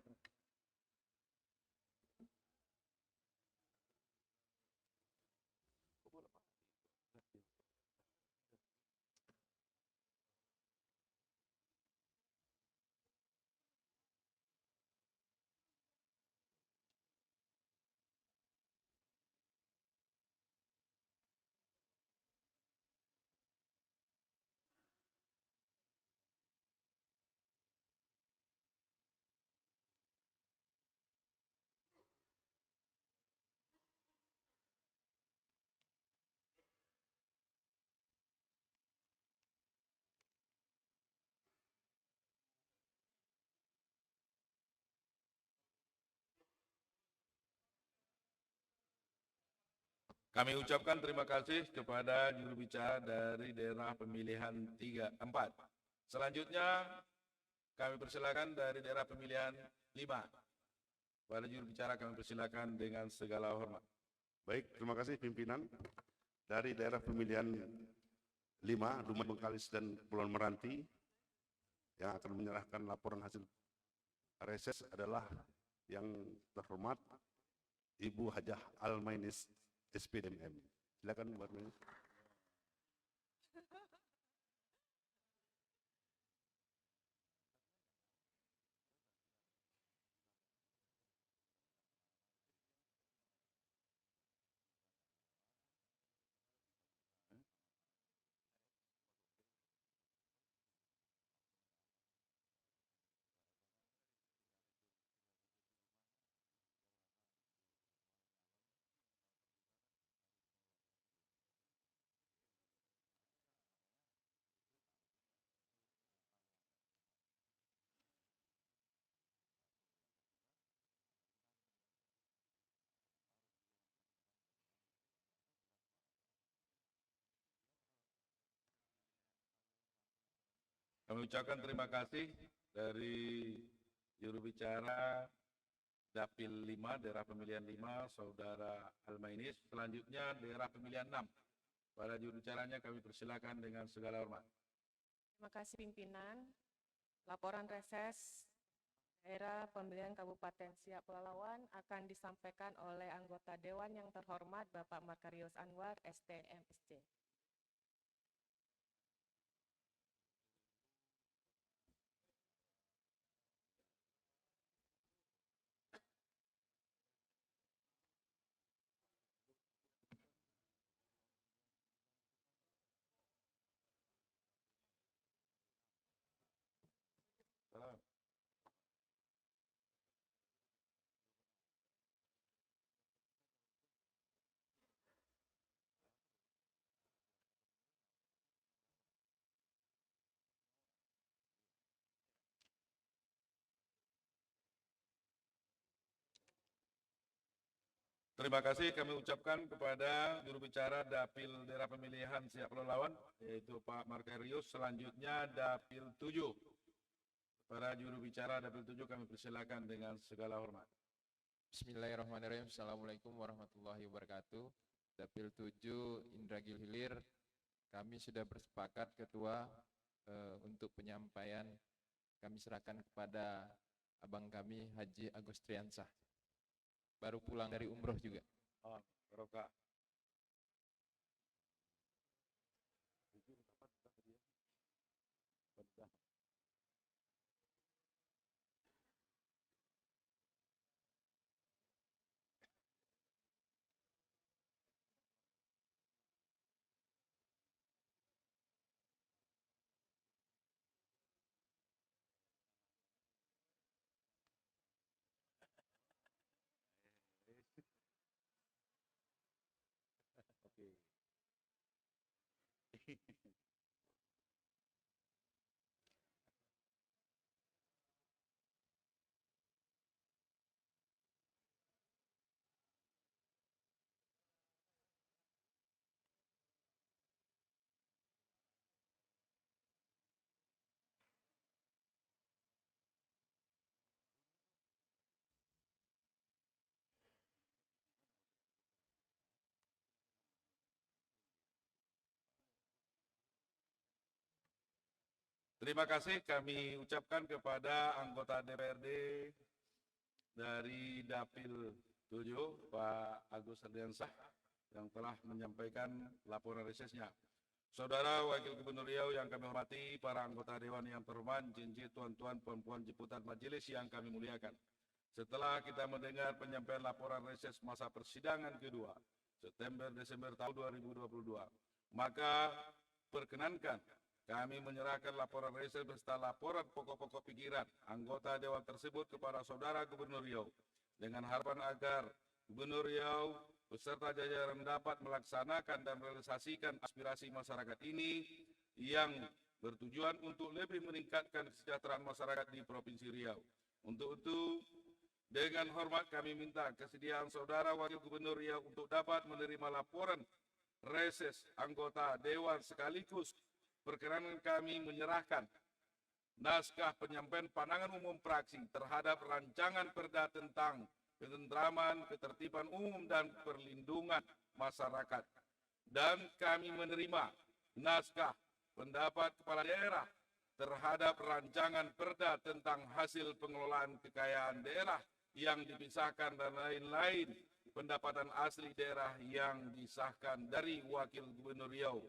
Kami ucapkan terima kasih kepada juru bicara dari daerah pemilihan 4. Selanjutnya kami persilakan dari daerah pemilihan 5. Pada juru bicara kami persilakan dengan segala hormat. Baik, terima kasih pimpinan. Dari daerah pemilihan 5, Dumai Bengkalis dan Kepulauan Meranti, yang akan menyerahkan laporan hasil reses adalah yang terhormat Ibu Hajah Almainis SPDMM. Silakan Bu Almainis. Kami ucapkan terima kasih dari juru bicara Dapil 5, daerah pemilihan 5, Saudara Almainis. Selanjutnya daerah pemilihan 6. Pada juru bicaranya kami persilakan dengan segala hormat. Terima kasih pimpinan. Laporan reses Era pemilihan Kabupaten Siak Pelalawan akan disampaikan oleh anggota Dewan yang terhormat Bapak Makarius Anwar, ST, MSc. Terima kasih kami ucapkan kepada juru bicara Dapil Daerah Pemilihan Siak Pelalawan, yaitu Pak Markarius. Selanjutnya Dapil 7. Para juru bicara Dapil 7 kami persilakan dengan segala hormat. Bismillahirrahmanirrahim. Assalamualaikum warahmatullahi wabarakatuh. Dapil 7 Indragil Hilir, kami sudah bersepakat ketua untuk penyampaian kami serahkan kepada abang kami Haji Agustriansah. Baru pulang dari umroh juga. Oh, barokah. Terima kasih kami ucapkan kepada anggota DPRD dari Dapil 7, Pak Agus Ardiansah, yang telah menyampaikan laporan resesnya. Saudara Wakil Gubernur Riau yang kami hormati, para anggota Dewan yang terhormat, cincin tuan-tuan, puan-puan, jemputan majelis yang kami muliakan. Setelah kita mendengar penyampaian laporan reses masa persidangan kedua, September-Desember tahun 2022, maka perkenankan kami menyerahkan laporan reses beserta laporan pokok-pokok pikiran anggota Dewan tersebut kepada Saudara Gubernur Riau dengan harapan agar Gubernur Riau beserta jajaran dapat melaksanakan dan realisasikan aspirasi masyarakat ini yang bertujuan untuk lebih meningkatkan kesejahteraan masyarakat di Provinsi Riau. Untuk itu, dengan hormat kami minta kesediaan Saudara Wakil Gubernur Riau untuk dapat menerima laporan reses anggota Dewan sekaligus perkenan kami menyerahkan naskah penyampaian pandangan umum fraksi terhadap rancangan perda tentang ketentraman, ketertiban umum, dan perlindungan masyarakat. Dan kami menerima naskah pendapat kepala daerah terhadap rancangan perda tentang hasil pengelolaan kekayaan daerah yang dipisahkan dan lain-lain pendapatan asli daerah yang disahkan dari Wakil Gubernur Riau.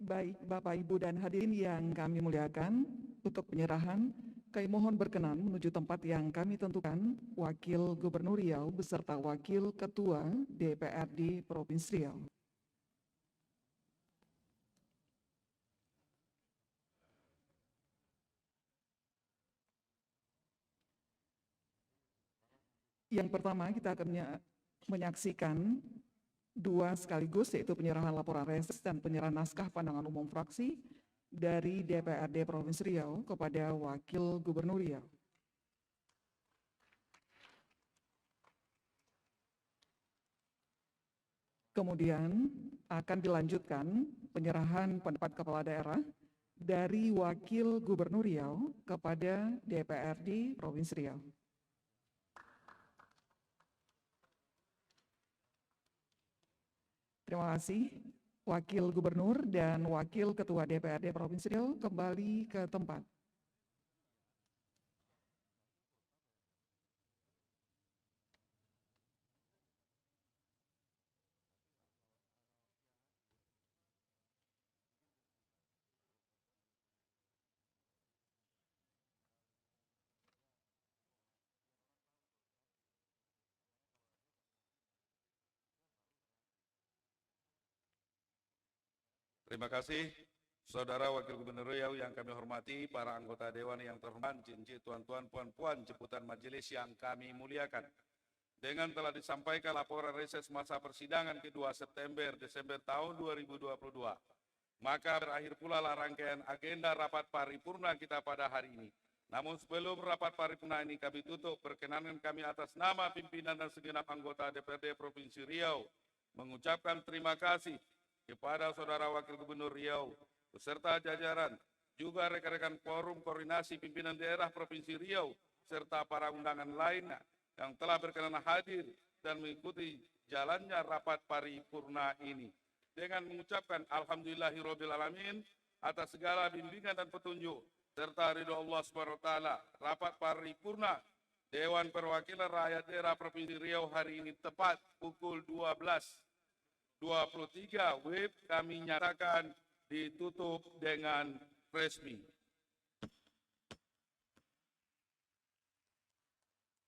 Baik Bapak, Ibu, dan hadirin yang kami muliakan, untuk penyerahan, kami mohon berkenan menuju tempat yang kami tentukan, Wakil Gubernur Riau beserta Wakil Ketua DPRD Provinsi Riau. Yang pertama kita akan menyaksikan dua sekaligus, yaitu penyerahan laporan reses dan penyerahan naskah pandangan umum fraksi dari DPRD Provinsi Riau kepada Wakil Gubernur Riau. Kemudian akan dilanjutkan penyerahan pendapat kepala daerah dari Wakil Gubernur Riau kepada DPRD Provinsi Riau. Terima kasih, Wakil Gubernur dan Wakil Ketua DPRD Provinsi Riau kembali ke tempat. Terima kasih Saudara Wakil Gubernur Riau yang kami hormati, para anggota Dewan yang terhormat, cincin tuan-tuan, puan-puan, jemputan majelis yang kami muliakan. Dengan telah disampaikan laporan reses masa persidangan kedua September-Desember tahun 2022, maka berakhir pula lah rangkaian agenda rapat paripurna kita pada hari ini. Namun sebelum rapat paripurna ini kami tutup, perkenankan kami atas nama pimpinan dan segenap anggota DPRD Provinsi Riau mengucapkan terima kasih kepada Saudara Wakil Gubernur Riau beserta jajaran, juga rekan-rekan forum koordinasi pimpinan daerah Provinsi Riau, serta para undangan lainnya yang telah berkenan hadir dan mengikuti jalannya rapat paripurna ini. Dengan mengucapkan alhamdulillahirrabbilalamin atas segala bimbingan dan petunjuk, serta ridho Allah SWT, rapat paripurna Dewan Perwakilan Rakyat Daerah Provinsi Riau hari ini tepat pukul 12.23 WIB kami nyatakan ditutup dengan resmi.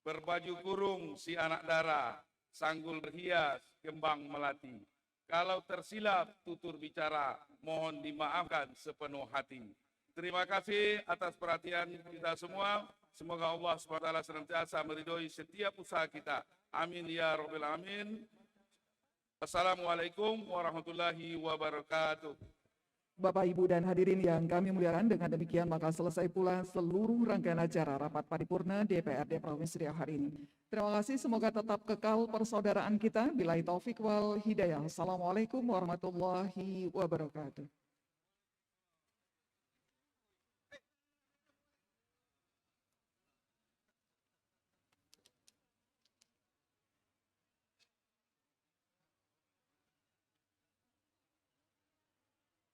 Berbaju kurung si anak dara, sanggul berhias, kembang melati. Kalau tersilap tutur bicara, mohon dimaafkan sepenuh hati. Terima kasih atas perhatian kita semua. Semoga Allah SWT senantiasa meridhoi setiap usaha kita. Amin ya Rabbal Alamin. Assalamualaikum warahmatullahi wabarakatuh. Bapak, Ibu, dan hadirin yang kami muliakan, dengan demikian maka selesai pula seluruh rangkaian acara rapat paripurna DPRD Provinsi Riau hari ini. Terima kasih, semoga tetap kekal persaudaraan kita. Billahi taufik wal hidayah. Assalamualaikum warahmatullahi wabarakatuh.